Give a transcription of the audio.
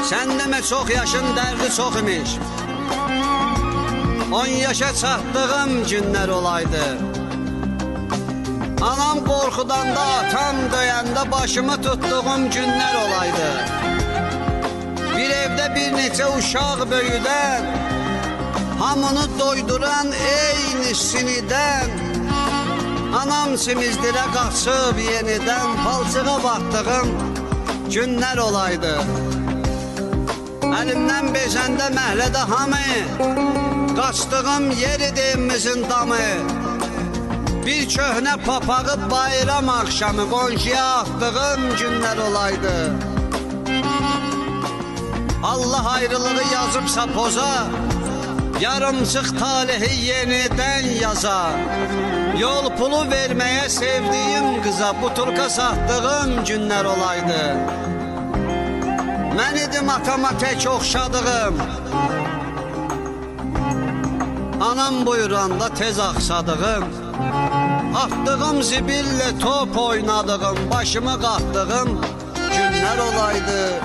Sen deme çok yaşın derdi çok imiş. 10 yaşa çatdığım günler olaydı. Anam korkudan da atam döyəndə başımı tuttuğum günler olaydı. Bir evde bir neçə uşaq böyüdən, hamını doyduran eyni siniden. Anam simizdirə qaçıb yenidən palçığa batdığım günler olaydı. Elimden bezəndə məhlədə hamı, qaçdığım yeridir evimizin damı. Bir köhnə papağı bayram akşamı qonşuya atdığım günler olaydı. Allah ayrılığı yazıbsa poza, yarımçıq talihi yeniden yaza. Yol pulu vermeye sevdiğim kıza buturka sattığım günler olaydı. Mən idim atama tek oxşadığım, anam buyuranda tez axsadığım, atdığım zibillə top oynadığım, başımı qatdığım günler olaydı.